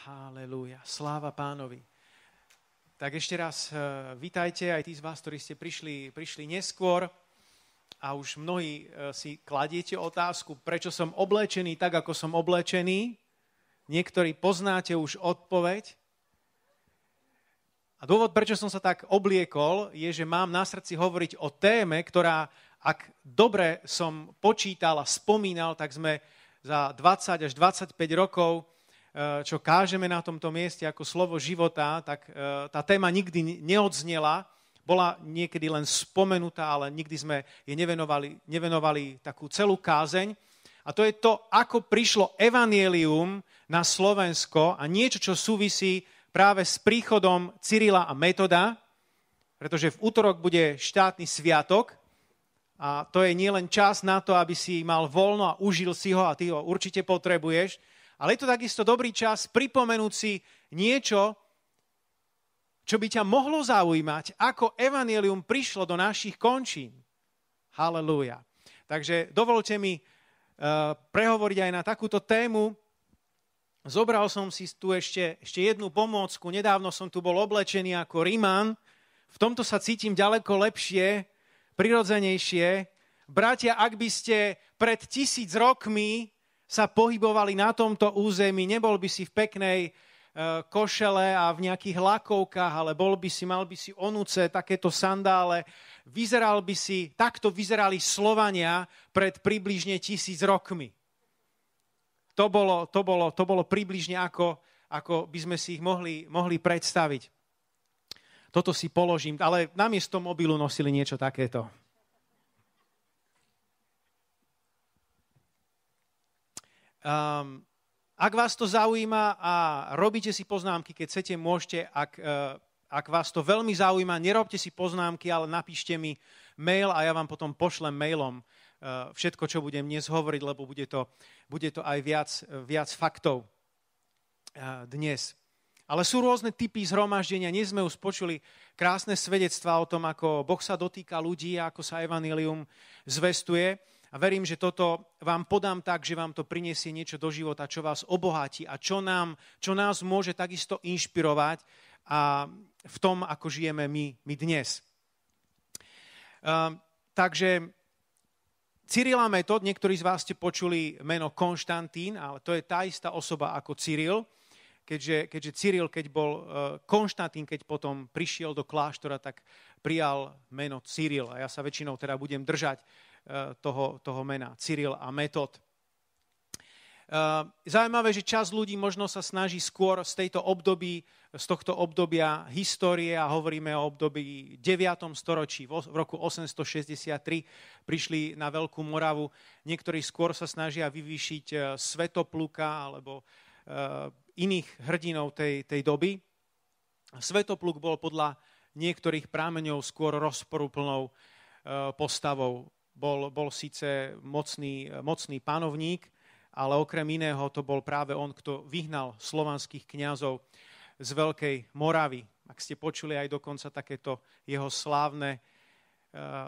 Halelúja, sláva Pánovi. Tak ešte raz vítajte aj tí z vás, ktorí ste prišli neskôr a už mnohí si kladiete otázku, prečo som oblečený tak, ako som oblečený. Niektorí poznáte už odpoveď. A dôvod, prečo som sa tak obliekol, je, že mám na srdci hovoriť o téme, ktorá, ak dobre som počítal a spomínal, tak sme za 20 až 25 rokov, čo kážeme na tomto mieste ako slovo života, tak tá téma nikdy neodznela, bola niekedy len spomenutá, ale nikdy sme jej nevenovali takú celú kázeň. A to je to, ako prišlo evanjelium na Slovensko a niečo, čo súvisí práve s príchodom Cyrila a Metoda, pretože v utorok bude štátny sviatok a to je nielen čas na to, aby si mal voľno a užil si ho a ty ho určite potrebuješ, ale je to takisto dobrý čas pripomenúť si niečo, čo by ťa mohlo zaujímať, ako evanjelium prišlo do našich končín. Halelúja. Takže dovolte mi prehovoriť aj na takúto tému. Zobral som si tu ešte jednu pomôcku. Nedávno som tu bol oblečený ako Riman. V tomto sa cítim ďaleko lepšie, prirodzenejšie. Bratia, ak by ste pred 1000 rokmi sa pohybovali na tomto území, nebol by si v peknej košele a v nejakých lakovkách, ale mal by si onuce, takéto sandále. Takto vyzerali Slovania pred približne 1000 rokmi. To bolo približne ako by sme si ich mohli predstaviť. Toto si položím, ale namiesto mobilu nosili niečo takéto. Ak vás to zaujíma a robíte si poznámky, keď chcete, môžete, ak vás to veľmi zaujíma, nerobte si poznámky, ale napíšte mi mail a ja vám potom pošlem mailom všetko, čo budem dnes hovoriť, lebo bude to aj viac faktov dnes. Ale sú rôzne typy zhromaždenia. Dnes sme už počuli krásne svedectvá o tom, ako Boh sa dotýka ľudí a ako sa evanjelium zvestuje. A verím, že toto vám podám tak, že vám to prinesie niečo do života, čo vás obohatí a čo nás môže takisto inšpirovať a v tom, ako žijeme my dnes. Takže Cyril a Metod, niektorí z vás ste počuli meno Konštantín, ale to je tá istá osoba ako Cyril, keďže Cyril, keď bol Konštantín, keď potom prišiel do kláštora, tak prijal meno Cyril. A ja sa väčšinou teda budem držať toho mena, Cyril a Metod. Zaujímavé, že časť ľudí možno sa snaží skôr z tohto obdobia histórie a hovoríme o období 9. storočí. V roku 863 prišli na Veľkú Moravu. Niektorí skôr sa snažia vyvýšiť Svätopluka alebo iných hrdinov tej doby. Svätopluk bol podľa niektorých prámeňov skôr rozporuplnou postavou. Bol síce mocný panovník, ale okrem iného to bol práve on, kto vyhnal slovanských kňazov z Veľkej Moravy. Ak ste počuli aj dokonca takéto jeho slávne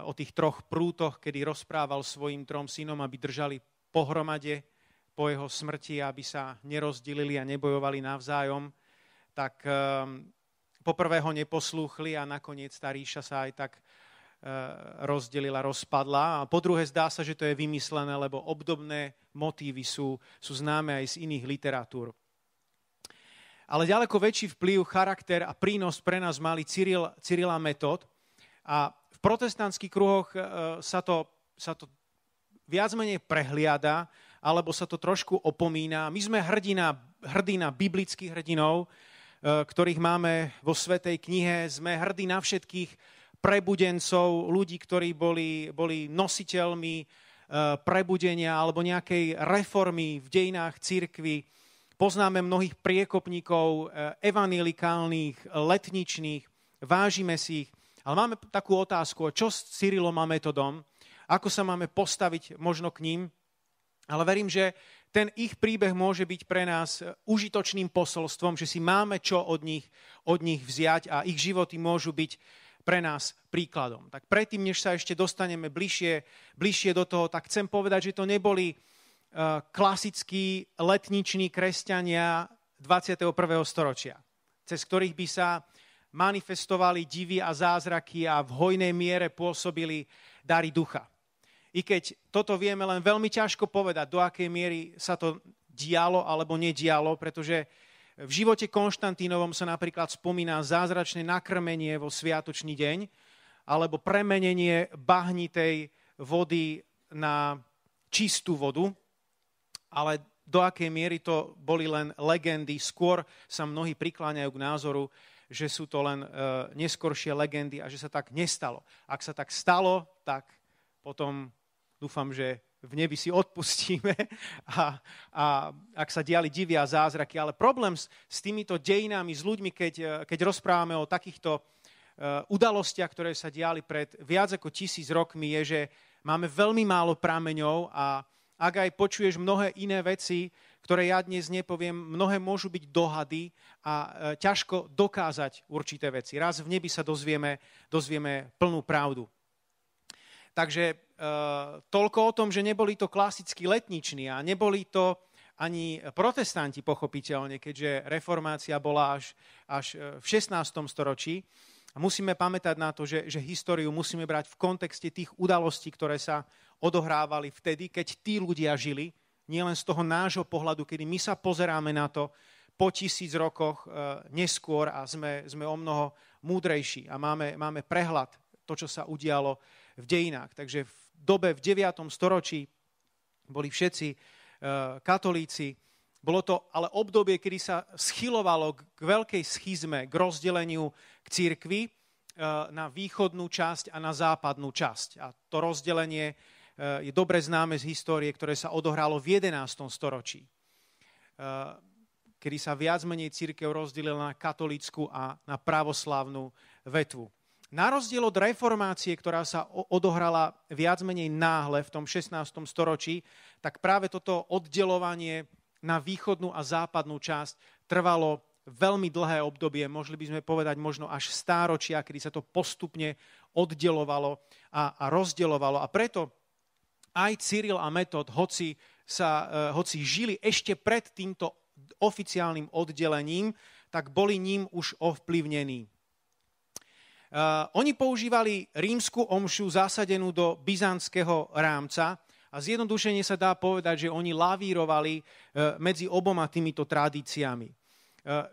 o tých 3 prútoch, kedy rozprával svojim 3 synom, aby držali pohromade po jeho smrti, aby sa nerozdelili a nebojovali navzájom, tak poprvé ho neposlúchli a nakoniec tá ríša sa aj tak rozdelila, rozpadla. A po druhé zdá sa, že to je vymyslené, lebo obdobné motívy sú známe aj z iných literatúr. Ale ďaleko väčší vplyv, charakter a prínos pre nás mali Cyril a Metod. A v protestantských kruhoch sa to viac menej prehliada, alebo sa to trošku opomína. My sme hrdí na biblických hrdinov, ktorých máme vo Svätej knihe. Sme hrdí na všetkých prebudencov, ľudí, ktorí boli nositeľmi prebudenia alebo nejakej reformy v dejinách cirkvi. Poznáme mnohých priekopníkov evanjelikálnych, letničných, vážime si ich. Ale máme takú otázku, čo s Cyrilom a Metodom, ako sa máme postaviť možno k ním. Ale verím, že ten ich príbeh môže byť pre nás užitočným posolstvom, že si máme čo od nich vziať a ich životy môžu byť pre nás príkladom. Tak predtým, než sa ešte dostaneme bližšie do toho, tak chcem povedať, že to neboli klasickí letniční kresťania 21. storočia, cez ktorých by sa manifestovali divy a zázraky a v hojnej miere pôsobili dary ducha. I keď toto vieme len veľmi ťažko povedať, do akej miery sa to dialo alebo nedialo, pretože v živote Konštantínovom sa napríklad spomína zázračné nakrmenie vo sviatočný deň alebo premenenie bahnitej vody na čistú vodu, ale do akej miery to boli len legendy. Skôr sa mnohí prikláňajú k názoru, že sú to len neskoršie legendy a že sa tak nestalo. Ak sa tak stalo, tak potom dúfam, že v nebi si odpustíme a ak sa diali divy a zázraky. Ale problém s týmito dejinami, s ľuďmi, keď rozprávame o takýchto udalostiach, ktoré sa diali pred viac ako 1000 rokmi, je, že máme veľmi málo prameňov a ak aj počuješ mnohé iné veci, ktoré ja dnes nepoviem, mnohé môžu byť dohady a ťažko dokázať určité veci. Raz v nebi sa dozvieme plnú pravdu. Takže toľko o tom, že neboli to klasickí letniční a neboli to ani protestanti pochopiteľne, keďže reformácia bola až v 16. storočí. A musíme pamätať na to, že históriu musíme brať v kontexte tých udalostí, ktoré sa odohrávali vtedy, keď tí ľudia žili, nielen z toho nášho pohľadu, kedy my sa pozeráme na to po 1000 rokoch neskôr a sme o mnoho múdrejší a máme prehľad to, čo sa udialo v dejinách. Takže v dobe v 9. storočí boli všetci katolíci. Bolo to ale obdobie, kedy sa schylovalo k veľkej schizme, k rozdeleniu k cirkvi na východnú časť a na západnú časť. A to rozdelenie je dobre známe z histórie, ktoré sa odohralo v 11. storočí, kedy sa viac menej cirkev rozdelila na katolícku a na pravoslávnu vetvu. Na rozdiel od reformácie, ktorá sa odohrala viac menej náhle v tom 16. storočí, tak práve toto oddelovanie na východnú a západnú časť trvalo veľmi dlhé obdobie, mohli by sme povedať možno až stáročia, kedy sa to postupne oddelovalo a rozdeľovalo. A preto aj Cyril a Metod, hoci žili ešte pred týmto oficiálnym oddelením, tak boli ním už ovplyvnení. Oni používali rímsku omšu zasadenú do byzantského rámca a zjednodušene sa dá povedať, že oni lavírovali medzi oboma týmito tradíciami.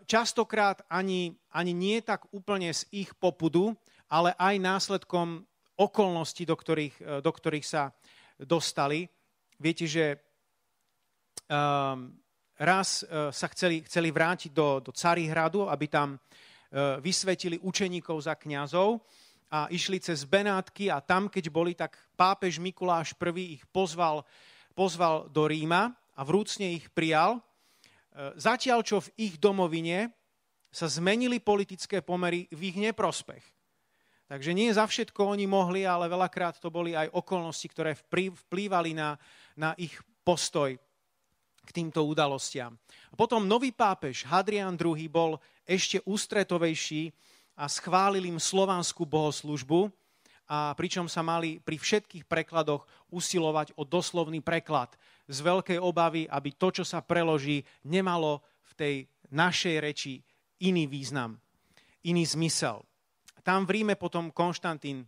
Častokrát ani nie tak úplne z ich popudu, ale aj následkom okolností, do ktorých sa dostali. Viete, že raz sa chceli vrátiť do Carihradu, aby tam vysvetili učeníkov za kňazov a išli cez Benátky a tam, keď boli, tak pápež Mikuláš I ich pozval do Ríma a vrúcne ich prijal. Zatiaľ, čo v ich domovine sa zmenili politické pomery v ich neprospech. Takže nie za všetko oni mohli, ale veľakrát to boli aj okolnosti, ktoré vplývali na ich postoj k týmto udalostiam. A potom nový pápež Hadrián II bol ešte ústretovejší a schválil im slovanskú bohoslužbu, a pričom sa mali pri všetkých prekladoch usilovať o doslovný preklad z veľkej obavy, aby to, čo sa preloží, nemalo v tej našej reči iný význam, iný zmysel. Tam v Ríme potom Konštantín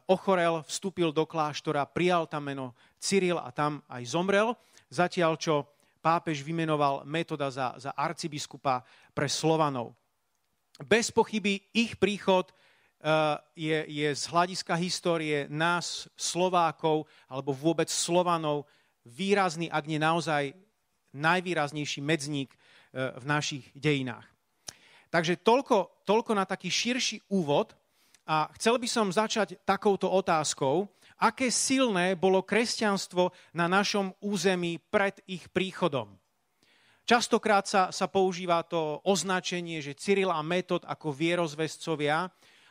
ochorel, vstúpil do kláštora, prijal tam meno Cyril a tam aj zomrel, zatiaľ čo pápež vymenoval Metoda za arcibiskupa pre Slovanov. Bez pochyby ich príchod je z hľadiska histórie nás, Slovákov, alebo vôbec Slovanov, výrazný, ak nie naozaj najvýraznejší medzník v našich dejinách. Takže toľko na taký širší úvod a chcel by som začať takouto otázkou, aké silné bolo kresťanstvo na našom území pred ich príchodom. Častokrát sa používa to označenie, že Cyril a Metod ako vierozvescovia,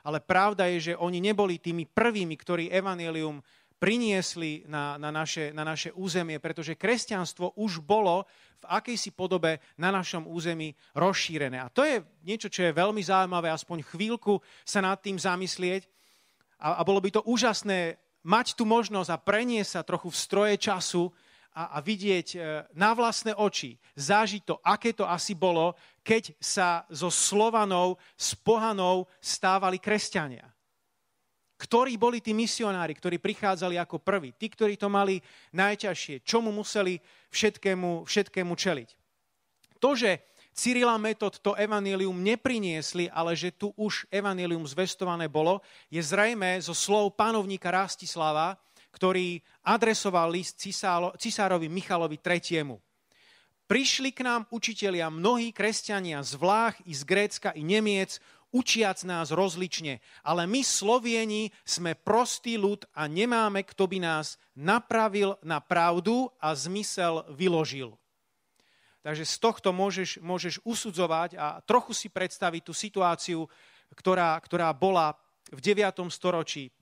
ale pravda je, že oni neboli tými prvými, ktorí evanjelium priniesli na naše územie, pretože kresťanstvo už bolo v akejsi podobe na našom území rozšírené. A to je niečo, čo je veľmi zaujímavé, aspoň chvíľku sa nad tým zamyslieť. A bolo by to úžasné mať tú možnosť a preniesť sa trochu v stroje času a vidieť na vlastné oči, zažiť to, aké to asi bolo, keď sa zo Slovanov, z pohanov stávali kresťania. Ktorí boli tí misionári, ktorí prichádzali ako prví, tí, ktorí to mali najťažšie, čomu museli všetkému čeliť. To, že Cyril a Metod to evanjelium nepriniesli, ale že tu už evanjelium zvestované bolo, je zrejmé zo slov panovníka Rastislava, ktorý adresoval list cisárovi Michalovi III. Prišli k nám učitelia, mnohí kresťania z Vlách i z Grécka i Nemiec, učiac nás rozlične, ale my Slovieni sme prostý ľud a nemáme, kto by nás napravil na pravdu a zmysel vyložil. Takže z tohto môžeš usudzovať a trochu si predstaviť tú situáciu, ktorá bola v 9. storočí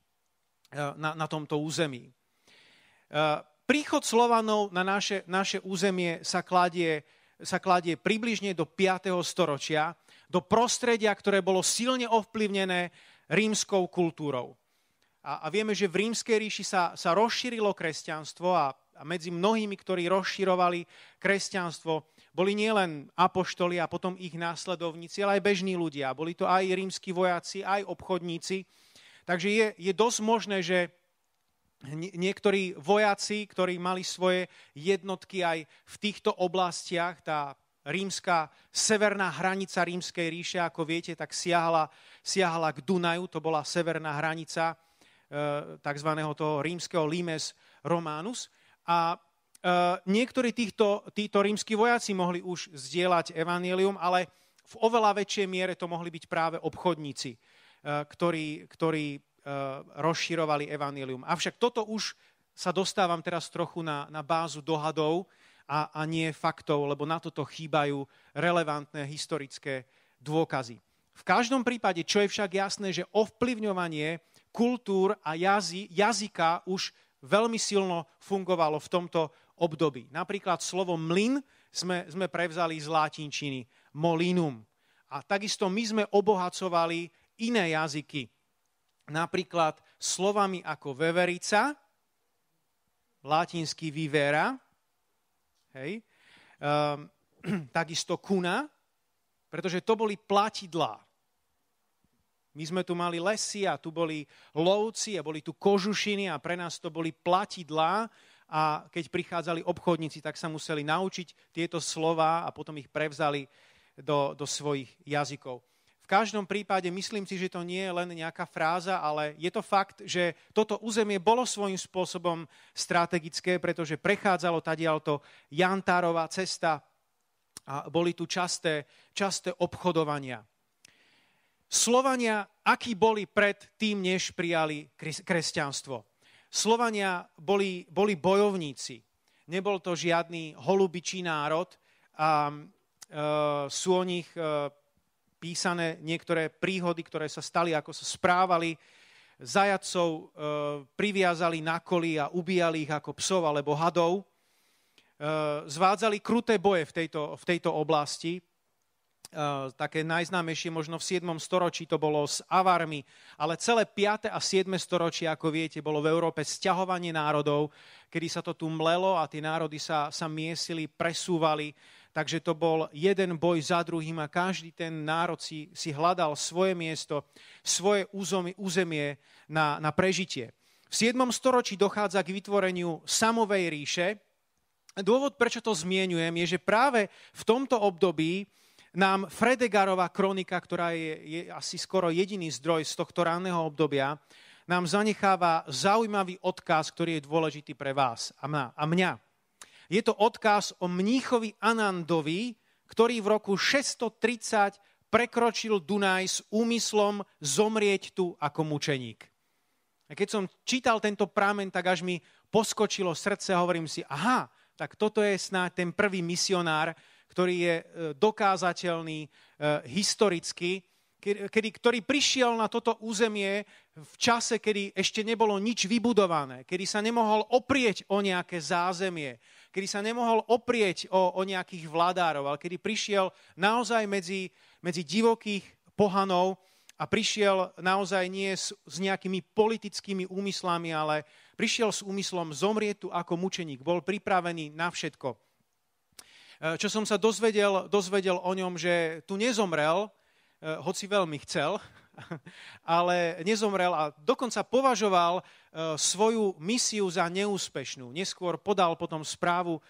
na tomto území. Príchod Slovanov na naše územie sa kladie približne do 5. storočia, do prostredia, ktoré bolo silne ovplyvnené rímskou kultúrou. A vieme, že v Rímskej ríši sa rozšírilo kresťanstvo a medzi mnohými, ktorí rozširovali kresťanstvo, boli nielen apoštoli a potom ich následovníci, ale aj bežní ľudia. Boli to aj rímski vojaci, aj obchodníci. Takže je dosť možné, že niektorí vojaci, ktorí mali svoje jednotky aj v týchto oblastiach, tá rímska, severná hranica Rímskej ríše, ako viete, tak siahala k Dunaju, to bola severná hranica takzvaného toho rímskeho limes Romanus. A niektorí títo rímski vojaci mohli už zdieľať evanjelium, ale v oveľa väčšej miere to mohli byť práve obchodníci, ktorí rozširovali evanjelium. Avšak toto už sa dostávam teraz trochu na bázu dohadov a nie faktov, lebo na toto chýbajú relevantné historické dôkazy. V každom prípade, čo je však jasné, že ovplyvňovanie kultúr a jazyka už veľmi silno fungovalo v tomto období. Napríklad slovo mlyn sme prevzali z latinčiny molinum. A takisto my sme obohacovali iné jazyky. Napríklad slovami ako veverica, latinský vivera, hej, takisto kuna, pretože to boli platidlá. My sme tu mali lesy a tu boli lovci a boli tu kožušiny a pre nás to boli platidlá a keď prichádzali obchodníci, tak sa museli naučiť tieto slová a potom ich prevzali do svojich jazykov. V každom prípade myslím si, že to nie je len nejaká fráza, ale je to fakt, že toto územie bolo svojím spôsobom strategické, pretože prechádzalo tadiaľto Jantárová cesta a boli tu časté obchodovania. Slovania, akí boli pred tým, než prijali kresťanstvo? Slovania boli bojovníci. Nebol to žiadny holubičí národ a sú o nich písané niektoré príhody, ktoré sa stali, ako sa správali. Zajatcov priviazali na koli a ubíjali ich ako psov alebo hadov. Zvádzali kruté boje v tejto oblasti. Také najznámejšie možno v 7. storočí to bolo s Avarmi, ale celé 5. a 7. storočie, ako viete, bolo v Európe sťahovanie národov, kedy sa to tu mlelo a tie národy sa miesili, presúvali. Takže to bol jeden boj za druhým a každý ten národ si hľadal svoje miesto, svoje územie na prežitie. V 7. storočí dochádza k vytvoreniu Samovej ríše. Dôvod, prečo to zmieňujem, je, že práve v tomto období nám Fredegarova kronika, ktorá je asi skoro jediný zdroj z tohto ranného obdobia, nám zanecháva zaujímavý odkaz, ktorý je dôležitý pre vás a mňa. Je to odkaz o mníchovi Anandovi, ktorý v roku 630 prekročil Dunaj s úmyslom zomrieť tu ako mučeník. A keď som čítal tento prameň, tak až mi poskočilo srdce a hovorím si, aha, tak toto je snáď ten prvý misionár, ktorý je dokázateľný historicky, ktorý prišiel na toto územie v čase, kedy ešte nebolo nič vybudované, kedy sa nemohol oprieť o nejaké zázemie, kedy sa nemohol oprieť o nejakých vládárov, ale kedy prišiel naozaj medzi divokých pohanov a prišiel naozaj nie s nejakými politickými úmyslami, ale Prišiel s úmyslom zomrieť tu ako mučeník. Bol pripravený na všetko. Čo som sa dozvedel o ňom, že tu nezomrel, hoci veľmi chcel, ale nezomrel a dokonca považoval svoju misiu za neúspešnú. Neskôr podal potom správu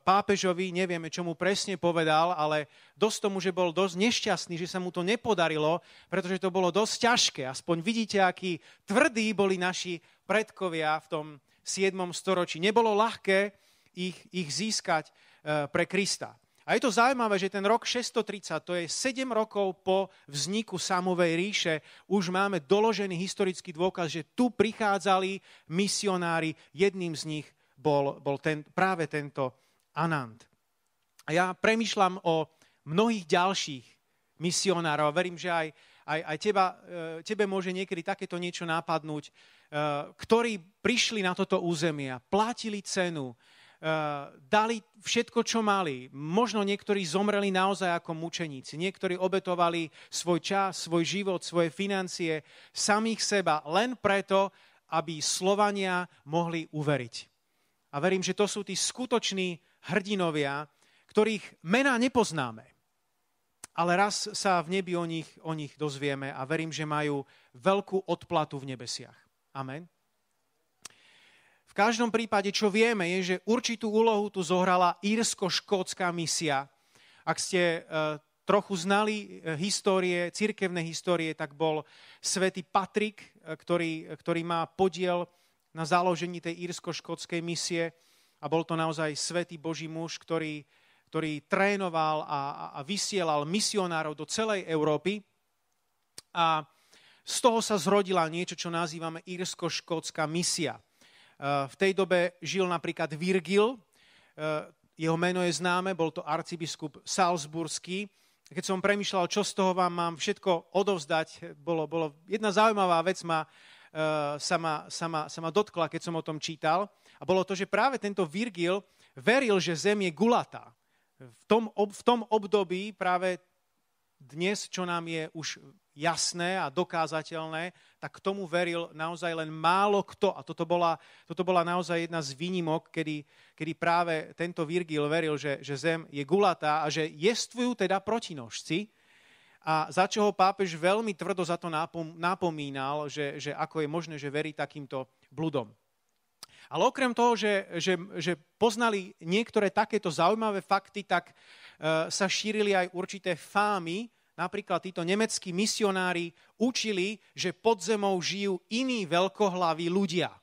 pápežovi, nevieme, čo mu presne povedal, ale dosť tomu, že bol dosť nešťastný, že sa mu to nepodarilo, pretože to bolo dosť ťažké. Aspoň vidíte, akí tvrdí boli naši predkovia v tom 7. storočí. Nebolo ľahké ich získať pre Krista. A je to zaujímavé, že ten rok 630, to je 7 rokov po vzniku Sámovej ríše, už máme doložený historický dôkaz, že tu prichádzali misionári, jedným z nich bol práve tento Anand. A ja premýšľam o mnohých ďalších misionárov a verím, že aj tebe môže niekedy takéto niečo napadnúť, ktorí prišli na toto územie a platili cenu, dali všetko, čo mali. Možno niektorí zomreli naozaj ako mučeníci. Niektorí obetovali svoj čas, svoj život, svoje financie, samých seba, len preto, aby Slovania mohli uveriť. A verím, že to sú tí skutoční hrdinovia, ktorých mená nepoznáme. Ale raz sa v nebi o nich dozvieme a verím, že majú veľkú odplatu v nebesiach. Amen. V každom prípade, čo vieme, je, že určitú úlohu tu zohrala írsko-škótska misia. Ak ste trochu znali cirkevné histórie, tak bol svätý Patrik, ktorý má podiel na založení tej írsko-škótskej misie a bol to naozaj svätý Boží muž, ktorý trénoval a vysielal misionárov do celej Európy. A z toho sa zrodila niečo, čo nazývame írsko-škótska misia. V tej dobe žil napríklad Virgil, jeho meno je známe, bol to arcibiskup Salzburský. Keď som premýšľal, čo z toho vám mám všetko odovzdať, bolo jedna zaujímavá vec sa ma dotkla, keď som o tom čítal. A bolo to, že práve tento Virgil veril, že zem je gulatá. V tom období práve dnes, čo nám je už jasné a dokázateľné, tak k tomu veril naozaj len málo kto. A toto bola naozaj jedna z výnimok, kedy práve tento Virgil veril, že zem je gulatá a že jestvujú teda protinožci. A za čo ho pápež veľmi tvrdo za to napomínal, že ako je možné, že verí takýmto bludom. Ale okrem toho, že poznali niektoré takéto zaujímavé fakty, tak sa šírili aj určité fámy. Napríklad títo nemeckí misionári učili, že pod zemou žijú iní veľkohlaví ľudia.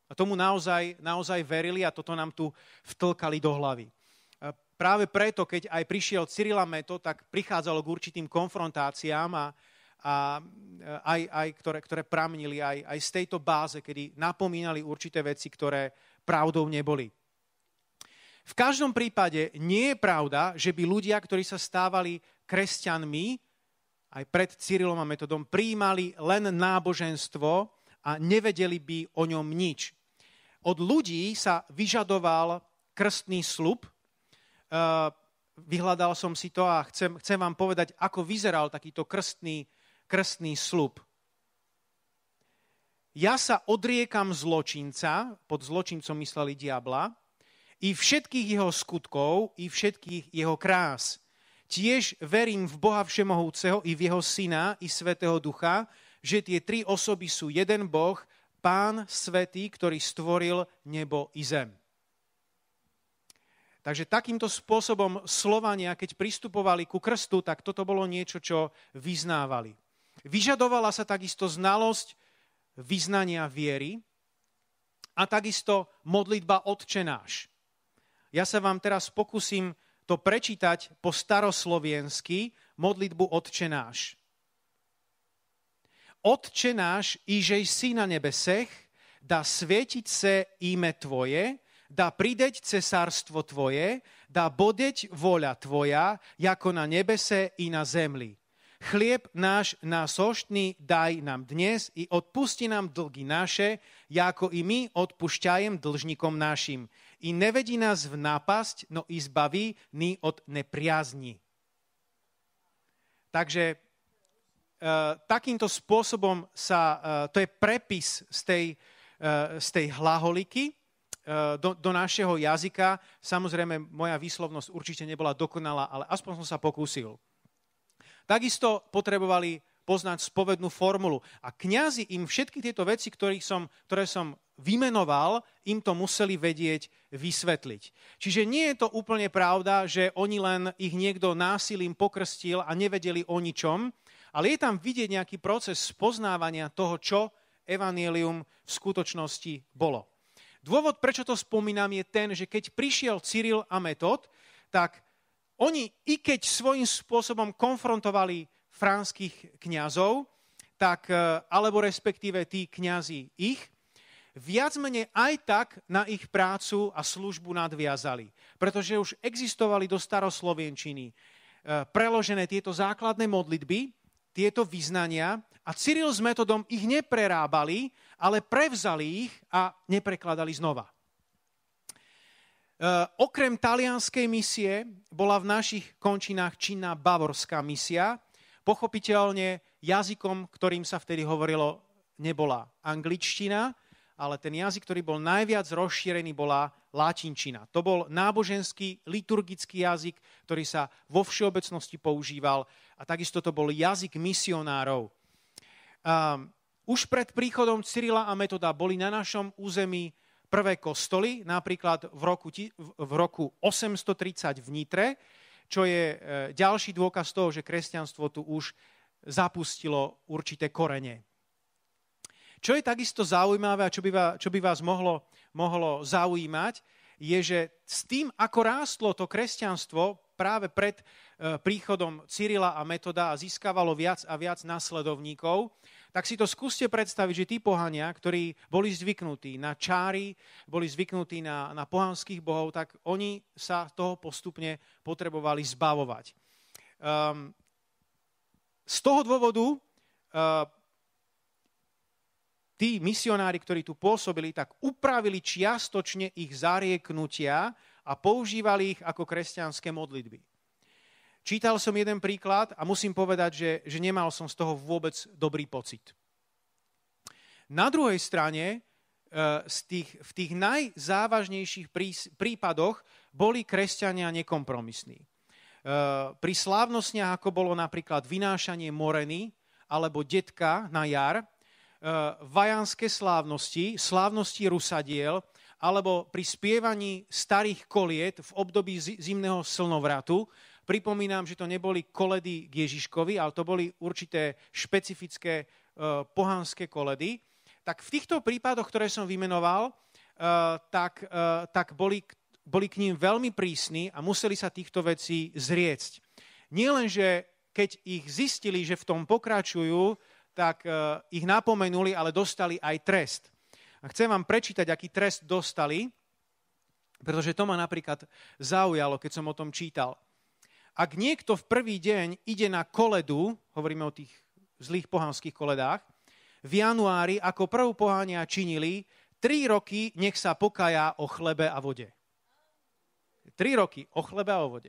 A tomu naozaj verili a toto nám tu vtlkali do hlavy. Práve preto, keď aj prišiel Cyril a Metod, tak prichádzalo k určitým konfrontáciám ktoré pramnili aj z tejto báze, kedy napomínali určité veci, ktoré pravdou neboli. V každom prípade nie je pravda, že by ľudia, ktorí sa stávali kresťanmi, aj pred Cyrilom a Metodom, prijímali len náboženstvo a nevedeli by o ňom nič. Od ľudí sa vyžadoval krstný sľub. Vyhľadal som si to a chcem vám povedať, ako vyzeral takýto krstný sľub. Ja sa odriekam zločinca, pod zločincom mysleli diabla, i všetkých jeho skutkov, i všetkých jeho krás. Tiež verím v Boha Všemohúceho, i v jeho Syna, i Svätého Ducha, že tie tri osoby sú jeden Boh, Pán Svätý, ktorý stvoril nebo i zem. Takže takýmto spôsobom Slovania, keď pristupovali ku krstu, tak toto bolo niečo, čo vyznávali. Vyžadovala sa takisto znalosť vyznania viery a takisto modlitba Otče náš. Ja sa vám teraz pokúsim to prečítať po starosloviensky, modlitbu Otče náš. Otče náš, ižej si na nebesech, da svietiť se ime Tvoje, da prideť cesárstvo Tvoje, da bodeť voľa Tvoja, jako na nebese i na zemli. Chlieb náš násoštný daj nám dnes i odpusti nám dlgy naše, jako i my odpušťajem dlžníkom našim. I nevedí nás v nápasť, no i zbaví ní od nepriazni. Takže takýmto spôsobom to je prepis z z tej hlaholiky do našeho jazyka. Samozrejme, moja výslovnosť určite nebola dokonalá, ale aspoň som sa pokúsil. Takisto potrebovali poznať spovednú formulu. A kňazi im všetky tieto veci, ktoré som vymenoval, im to museli vedieť vysvetliť. Čiže nie je to úplne pravda, že oni len ich niekto násilím pokrstil a nevedeli o ničom, ale je tam vidieť nejaký proces spoznávania toho, čo evanjelium v skutočnosti bolo. Dôvod, prečo to spomínam, je ten, že keď prišiel Cyril a Metod, tak oni, i keď svojím spôsobom konfrontovali franských kňazov, tak, alebo respektíve tí kňazi ich, viac menej aj tak na ich prácu a službu nadviazali. Pretože už existovali do staroslovenčiny preložené tieto základné modlitby, tieto vyznania a Cyril s Metodom ich neprerábali, ale prevzali ich a neprekladali znova. Okrem talianskej misie bola v našich končinách činná bavorská misia. Pochopiteľne jazykom, ktorým sa vtedy hovorilo, nebola angličtina, ale ten jazyk, ktorý bol najviac rozšírený, bola latinčina. To bol náboženský, liturgický jazyk, ktorý sa vo všeobecnosti používal a takisto to bol jazyk misionárov. Už pred príchodom Cyrila a Metoda boli na našom území prvé kostoly, napríklad v roku 830 v Nitre, čo je ďalší dôkaz toho, že kresťanstvo tu už zapustilo určité korene. Čo je takisto zaujímavé a čo by vás mohlo zaujímať, je, že s tým, ako rástlo to kresťanstvo práve pred príchodom Cyrila a Metoda a získavalo viac a viac nasledovníkov, tak si to skúste predstaviť, že tí pohania, ktorí boli zvyknutí na čáry, boli zvyknutí na pohanských bohov, tak oni sa toho postupne potrebovali zbavovať. Z toho dôvodu tí misionári, ktorí tu pôsobili, tak upravili čiastočne ich zarieknutia a používali ich ako kresťanské modlitby. Čítal som jeden príklad a musím povedať, že nemal som z toho vôbec dobrý pocit. Na druhej strane, v tých najzávažnejších prípadoch boli kresťania nekompromisní. Pri slávnostiach, ako bolo napríklad vynášanie moreny alebo detka na jar, vajanské slávnosti rusadiel, alebo pri spievaní starých koliet v období zimného slnovratu. Pripomínam, že to neboli koledy k Ježiškovi, ale to boli určité špecifické pohanské koledy. Tak v týchto prípadoch, ktoré som vymenoval, tak boli k ním veľmi prísni a museli sa týchto vecí zriecť. Nie len, že keď ich zistili, že v tom pokračujú, tak ich napomenuli, ale dostali aj trest. A chcem vám prečítať, aký trest dostali, pretože to ma napríklad zaujalo, keď som o tom čítal. Ak niekto v prvý deň ide na koledu, hovoríme o tých zlých pohanských koledách, v januári, ako prvú pohania činili, 3 roky nech sa pokajá o chlebe a vode. 3 roky o chlebe a o vode.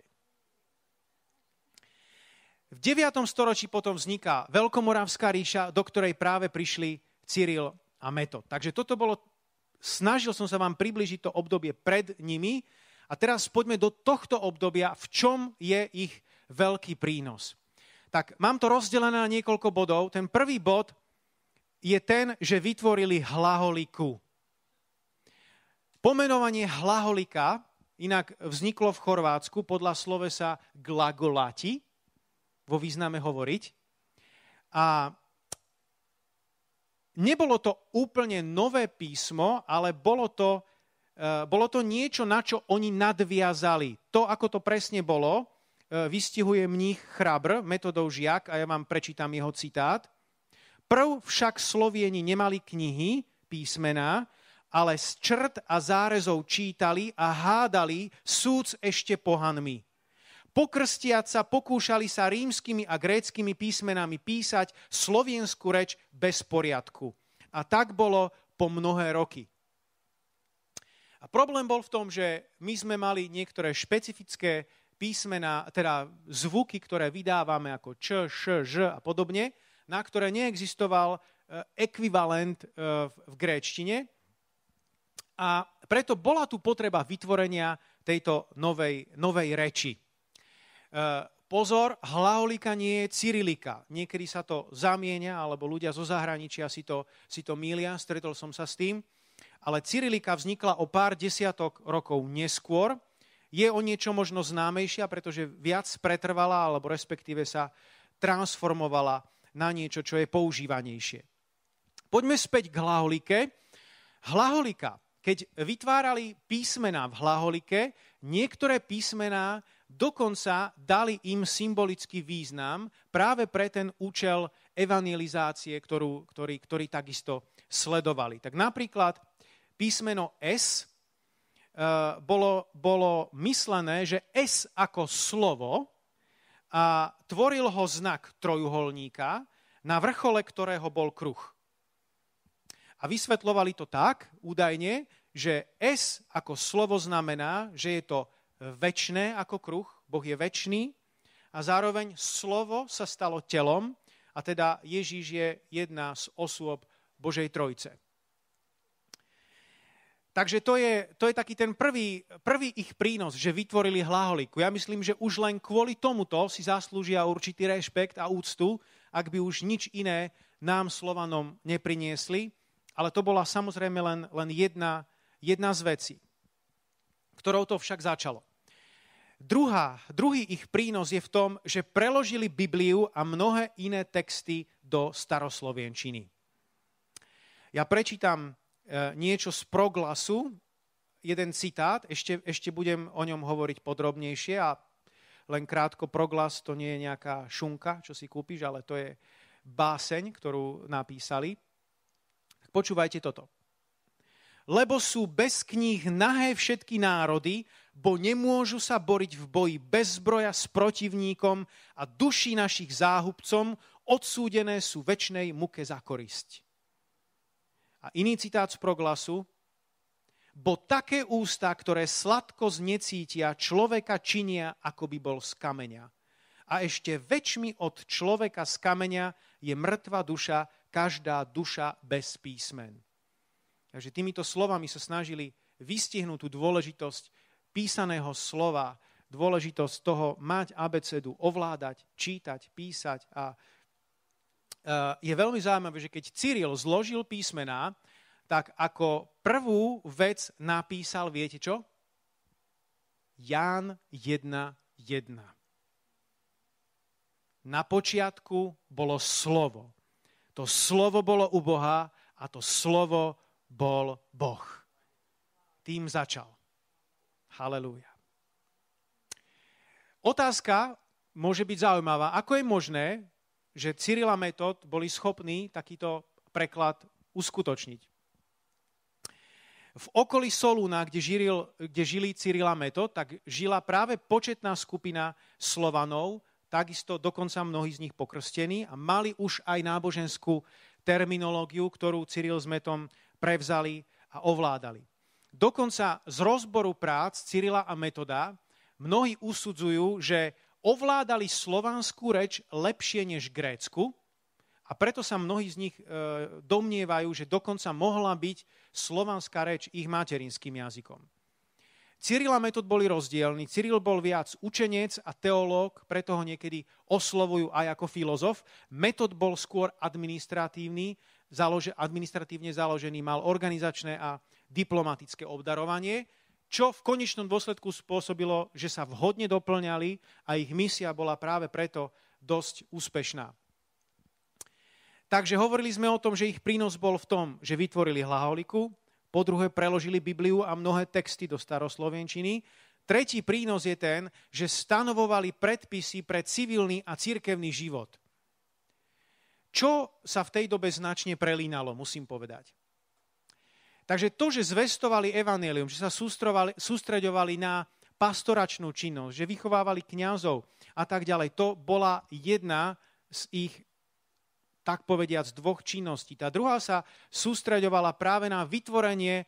V 9. storočí potom vzniká Veľkomoravská ríša, do ktorej práve prišli Cyril a Metod. Takže toto bolo, snažil som sa vám približiť to obdobie pred nimi a teraz poďme do tohto obdobia, v čom je ich veľký prínos. Tak mám to rozdelené na niekoľko bodov. Ten prvý bod je ten, že vytvorili hlaholiku. Pomenovanie hlaholika inak vzniklo v Chorvátsku podľa slovesa glagolati, vo význame hovoriť. A nebolo to úplne nové písmo, ale bolo to niečo, na čo oni nadviazali. To, ako to presne bolo, vystihuje mních Chrabr, Metodov žiak, a ja vám prečítam jeho citát. Prv však Slovieni nemali knihy, písmená, ale z črt a zárezov čítali a hádali súc ešte pohanmi. Pokrstiac sa pokúšali sa rímskymi a gréckymi písmenami písať sloviensku reč bez poriadku. A tak bolo po mnohé roky. A problém bol v tom, že my sme mali niektoré špecifické písmená, teda zvuky, ktoré vydávame ako č, š, ž a podobne, na ktoré neexistoval ekvivalent v gréčtine. A preto bola tu potreba vytvorenia tejto novej reči. Pozor, hlaholika nie je cyrilika. Niekedy sa to zamieňa, alebo ľudia zo zahraničia si to mýlia, stretol som sa s tým. Ale cyrilika vznikla o pár desiatok rokov neskôr. Je o niečo možno známejšia, pretože viac pretrvala, alebo respektíve sa transformovala na niečo, čo je používanejšie. Poďme späť k hlaholike. Hlaholika. Keď vytvárali písmená v hlaholike, niektoré písmená dokonca dali im symbolický význam práve pre ten účel evangelizácie, ktorý takisto sledovali. Tak napríklad písmeno S bolo myslené, že S ako slovo a tvoril ho znak trojuholníka, na vrchole ktorého bol kruh. A vysvetľovali to tak, údajne, že S ako slovo znamená, že je to večné ako kruh, Boh je večný a zároveň slovo sa stalo telom a teda Ježíš je jedna z osôb Božej Trojice. Takže to je taký ten prvý ich prínos, že vytvorili hlaholiku. Ja myslím, že už len kvôli tomuto si zaslúžia určitý rešpekt a úctu, ak by už nič iné nám Slovanom nepriniesli. Ale to bola samozrejme len jedna z vecí, ktorou to však začalo. Druhý ich prínos je v tom, že preložili Bibliu a mnohé iné texty do staroslovenčiny. Ja prečítam niečo z Proglasu, jeden citát, ešte budem o ňom hovoriť podrobnejšie a len krátko, Proglas to nie je nejaká šunka, čo si kúpiš, ale to je báseň, ktorú napísali. Počúvajte toto. Lebo sú bez kníh nahé všetky národy, bo nemôžu sa boriť v boji bez zbroja s protivníkom a duši našich záhubcom odsúdené sú večnej muke za korisť. A iný citát z Proglasu. Bo také ústa, ktoré sladko znecítia, človeka činia, ako by bol z kameňa. A ešte väčšmi od človeka z kameňa je mŕtva duša, každá duša bez písmen. Takže týmito slovami sa snažili vystihnúť tú dôležitosť písaného slova, dôležitosť toho mať abecedu, ovládať, čítať, písať. A je veľmi zaujímavé, že keď Cyril zložil písmená, tak ako prvú vec napísal, viete čo? Ján 1.1. Na počiatku bolo slovo. To slovo bolo u Boha a to slovo bol Boh. Tým začal. Halelúja. Otázka môže byť zaujímavá. Ako je možné, že Cyril a Metod boli schopní takýto preklad uskutočniť? V okolí Solúna, kde žili Cyril a Metod, tak žila práve početná skupina Slovanov, takisto dokonca mnohí z nich pokrstení a mali už aj náboženskú terminológiu, ktorú Cyril s Metom prevzali a ovládali. Dokonca z rozboru prác Cyrila a Metoda mnohí usudzujú, že ovládali slovanskú reč lepšie než grécku a preto sa mnohí z nich domnievajú, že dokonca mohla byť slovanská reč ich materinským jazykom. Cyril a Metod boli rozdielni. Cyril bol viac učenec a teológ, preto ho niekedy oslovujú aj ako filozof. Metod bol skôr administratívne založený, mal organizačné a diplomatické obdarovanie, čo v konečnom dôsledku spôsobilo, že sa vhodne doplňali a ich misia bola práve preto dosť úspešná. Takže hovorili sme o tom, že ich prínos bol v tom, že vytvorili hlaholiku, po druhé preložili Bibliu a mnohé texty do staroslovenčiny. Tretí prínos je ten, že stanovovali predpisy pre civilný a cirkevný život. Čo sa v tej dobe značne prelínalo, musím povedať. Takže to, že zvestovali evanjelium, že sa sústreďovali na pastoračnú činnosť, že vychovávali kňazov a tak ďalej, to bola jedna z ich, tak povediac, dvoch činností. Tá druhá sa sústreďovala práve na vytvorenie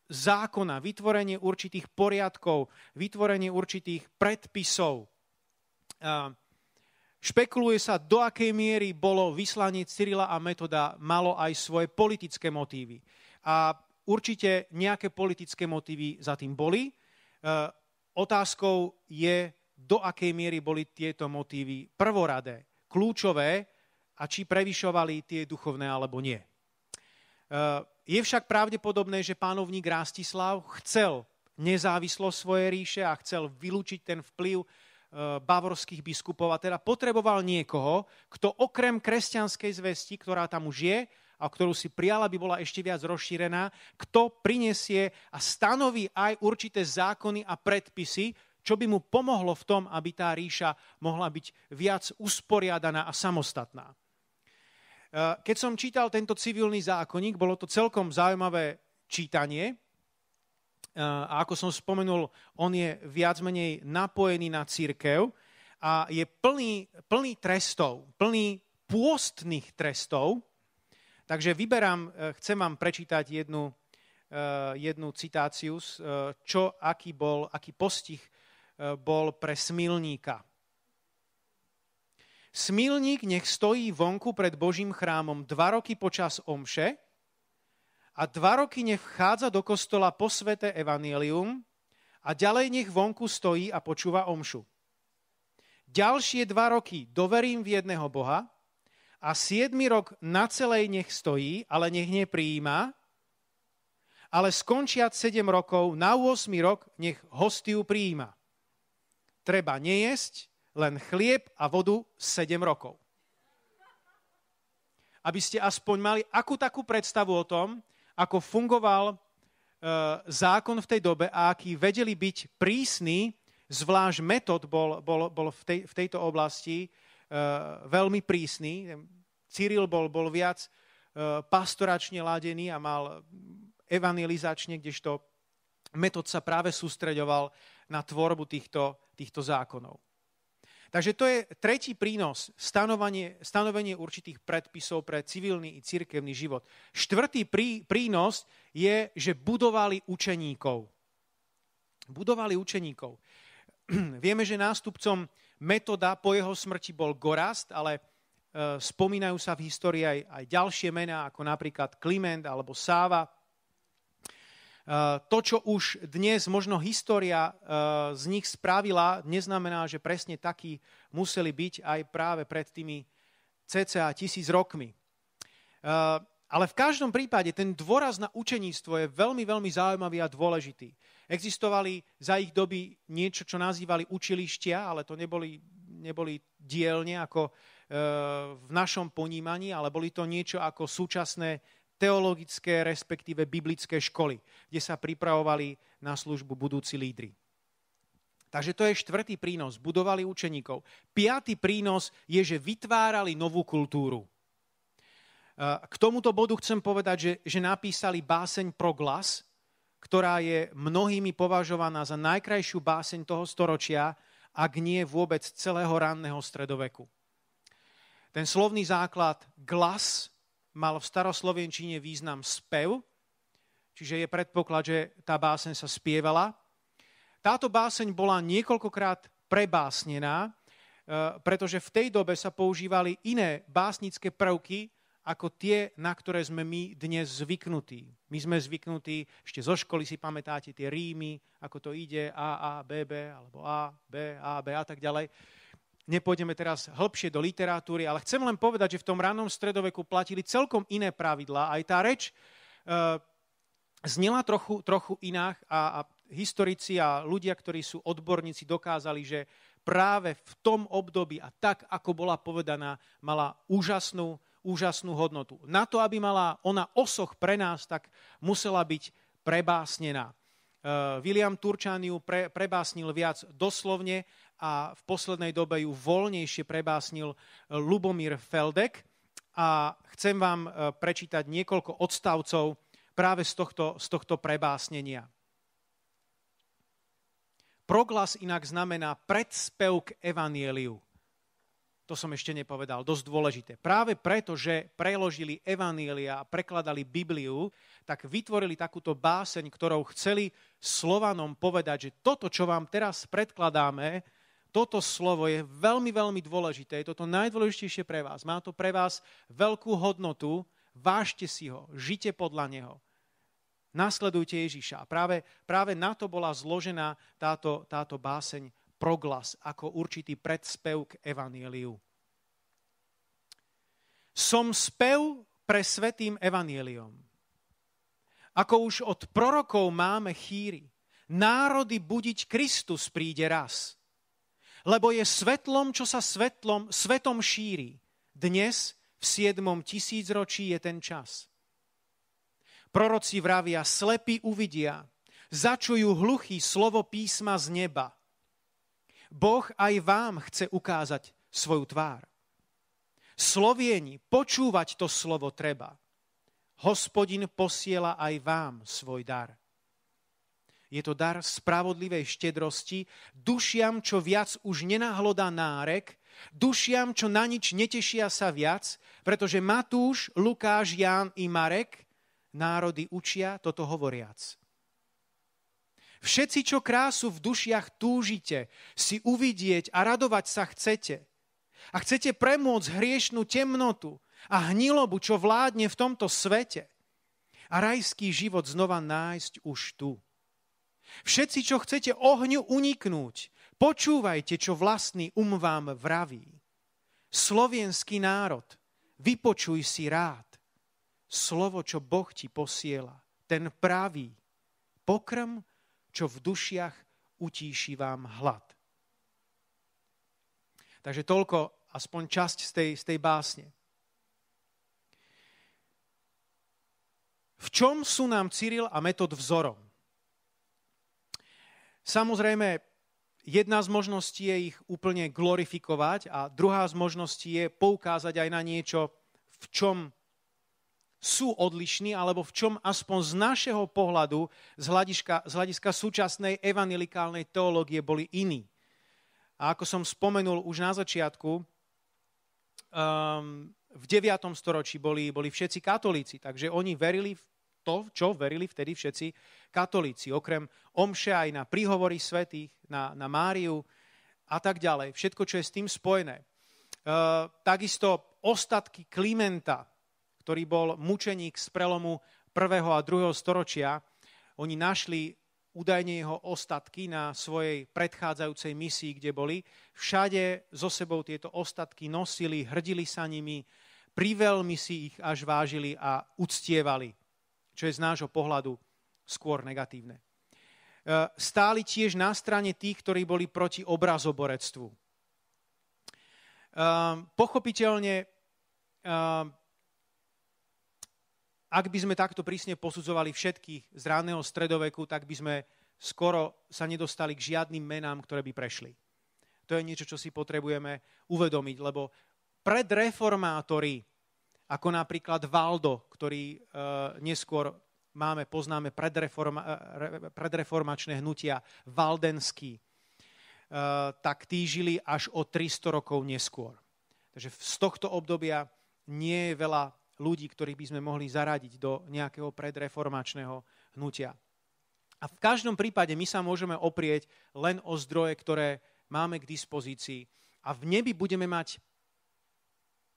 zákona, vytvorenie určitých poriadkov, vytvorenie určitých predpisov. Špekuluje sa, do akej miery bolo vyslanie Cyrila a Metoda malo aj svoje politické motívy. A určite nejaké politické motívy za tým boli. Otázkou je, do akej miery boli tieto motívy prvoradé, kľúčové a či prevyšovali tie duchovné alebo nie. Je však pravdepodobné, že pánovník Rastislav chcel nezávislosť svojej ríše a chcel vylúčiť ten vplyv bavorských biskupov a teda potreboval niekoho, kto okrem kresťanskej zvesti, ktorá tam už je a ktorú si prijal, aby bola ešte viac rozšírená, kto prinesie a stanoví aj určité zákony a predpisy, čo by mu pomohlo v tom, aby tá ríša mohla byť viac usporiadaná a samostatná. Keď som čítal tento civilný zákonník, bolo to celkom zaujímavé čítanie. A ako som spomenul, on je viac menej napojený na cirkev a je plný trestov, plný pôstnych trestov. Takže chcem vám prečítať jednu citáciu, aký postih bol pre smilníka. Smilník nech stojí vonku pred Božím chrámom 2 roky počas omše a 2 roky nech vchádza do kostola po sväté evanjelium a ďalej nech vonku stojí a počúva omšu. Ďalšie 2 roky doverím v jedného Boha a 7. rok na celej nech stojí, ale nech neprijíma, ale skončiac 7 rokov, na 8. rok nech hostiu prijíma. Treba nejesť, len chlieb a vodu 7 rokov. Aby ste aspoň mali akú takú predstavu o tom, ako fungoval zákon v tej dobe a aký vedeli byť prísny, zvlášť Metod bol v tejto oblasti veľmi prísny. Cyril bol viac pastoračne ladený a mal evangelizačne, kdežto Metod sa práve sústreďoval na tvorbu týchto zákonov. Takže to je tretí prínos, stanovenie určitých predpisov pre civilný i cirkevný život. Štvrtý prínos je, že budovali učeníkov. Vieme, že nástupcom Metoda po jeho smrti bol Gorast, ale spomínajú sa v histórii aj ďalšie mená, ako napríklad Kliment alebo Sáva. To, čo už dnes možno história z nich spravila, neznamená, že presne takí museli byť aj práve pred tými cca 1000 rokmi. Ale v každom prípade ten dôraz na učeníctvo je veľmi, veľmi zaujímavý a dôležitý. Existovali za ich doby niečo, čo nazývali učilištia, ale to neboli dielne ako v našom ponímaní, ale boli to niečo ako súčasné teologické, respektíve biblické školy, kde sa pripravovali na službu budúci lídri. Takže to je štvrtý prínos, budovali učeníkov. 5. prínos je, že vytvárali novú kultúru. K tomuto bodu chcem povedať, že napísali báseň Proglas, ktorá je mnohými považovaná za najkrajšiu báseň toho storočia, ak nie vôbec celého ranného stredoveku. Ten slovný základ glas mal v staroslovenčine význam spev, čiže je predpoklad, že tá báseň sa spievala. Táto báseň bola niekoľkokrát prebásnená, pretože v tej dobe sa používali iné básnické prvky, ako tie, na ktoré sme my dnes zvyknutí. My sme zvyknutí, ešte zo školy si pamätáte tie rímy, ako to ide, A, B, B, alebo A, B a tak ďalej. Nepôjdeme teraz hĺbšie do literatúry, ale chcem len povedať, že v tom ranom stredoveku platili celkom iné pravidlá. Aj tá reč znela trochu inak a historici a ľudia, ktorí sú odborníci, dokázali, že práve v tom období a tak, ako bola povedaná, mala úžasnú hodnotu. Na to, aby mala ona osoch pre nás, tak musela byť prebásnená. William Turčan ju prebásnil viac doslovne a v poslednej dobe ju voľnejšie prebásnil Lubomír Feldek a chcem vám prečítať niekoľko odstavcov práve z tohto prebásnenia. Proglas inak znamená predspev k evanjeliu. To som ešte nepovedal, dosť dôležité. Práve preto, že preložili evanjelia a prekladali Bibliu, tak vytvorili takúto báseň, ktorou chceli Slovanom povedať, že toto, čo vám teraz predkladáme, toto slovo je veľmi, veľmi dôležité. Je toto najdôležitejšie pre vás. Má to pre vás veľkú hodnotu. Vážte si ho, žite podľa neho. Nasledujte Ježiša. A práve na to bola zložená táto báseň Proglas ako určitý predspev k evanjeliu. Som spev pre svätým evanjeliom. Ako už od prorokov máme chýry, národy budiť Kristus príde raz. Lebo je svetlom, čo sa svetom šíri. Dnes v 7. tisícročí je ten čas. Proroci vravia, slepí uvidia, začujú hluchý slovo písma z neba. Boh aj vám chce ukázať svoju tvár. Slovieni, počúvať to slovo treba. Hospodin posiela aj vám svoj dar. Je to dar spravodlivej štedrosti, dušiam, čo viac už nenahlodá nárek, dušiam, čo na nič netešia sa viac, pretože Matúš, Lukáš, Ján i Marek národy učia toto hovoriac. Všetci, čo krásu v dušiach túžite, si uvidieť a radovať sa chcete. A chcete premôcť hriešnú temnotu a hnilobu, čo vládne v tomto svete. A rajský život znova nájsť už tu. Všetci, čo chcete ohňu uniknúť, počúvajte, čo vlastný vám vraví. Slovenský národ, vypočuj si rád. Slovo, čo Boh ti posiela, ten pravý, pokrm, čo v dušiach utíši vám hlad. Takže toľko, aspoň časť z tej básne. V čom sú nám Cyril a Metod vzorom? Samozrejme, jedna z možností je ich úplne glorifikovať a druhá z možností je poukázať aj na niečo, v čom sú odlišní, alebo v čom aspoň z našeho pohľadu, z hľadiska súčasnej evangelikálnej teológie boli iní. A ako som spomenul už na začiatku, v 9. storočí boli všetci katolíci, takže oni verili v to, čo verili vtedy všetci katolíci, okrem omše aj na príhovory svätých, na Máriu a tak ďalej. Všetko, čo je s tým spojené. Takisto ostatky Klimenta, ktorý bol mučeník z prelomu 1. a 2. storočia. Oni našli údajne jeho ostatky na svojej predchádzajúcej misii, kde boli. Všade so sebou tieto ostatky nosili, hrdili sa nimi, priveľmi si ich až vážili a uctievali, čo je z nášho pohľadu skôr negatívne. Stáli tiež na strane tých, ktorí boli proti obrazoborectvu. Pochopiteľne, ak by sme takto prísne posudzovali všetkých z ranného stredoveku, tak by sme skoro sa nedostali k žiadnym menám, ktoré by prešli. To je niečo, čo si potrebujeme uvedomiť, lebo predreformátori, ako napríklad Valdo, ktorý neskôr poznáme predreformačné hnutia valdenský, tak tí žili až o 300 rokov neskôr. Takže z tohto obdobia nie je veľa ľudí, ktorých by sme mohli zaradiť do nejakého predreformačného hnutia. A v každom prípade my sa môžeme oprieť len o zdroje, ktoré máme k dispozícii. A v nebi budeme mať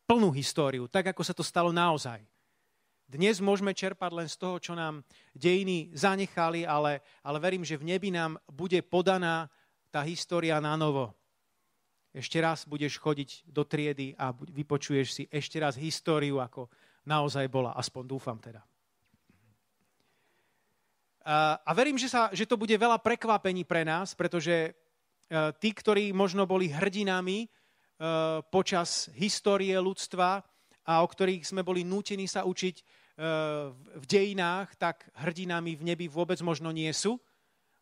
plnú históriu, tak ako sa to stalo naozaj. Dnes môžeme čerpať len z toho, čo nám dejiny zanechali, ale verím, že v nebi nám bude podaná tá história na novo. Ešte raz budeš chodiť do triedy a vypočuješ si ešte raz históriu, ako naozaj bola. Aspoň dúfam teda. A verím, že to bude veľa prekvapení pre nás, pretože tí, ktorí možno boli hrdinami počas histórie ľudstva a o ktorých sme boli nútení sa učiť v dejinách, tak hrdinami v nebi vôbec možno nie sú.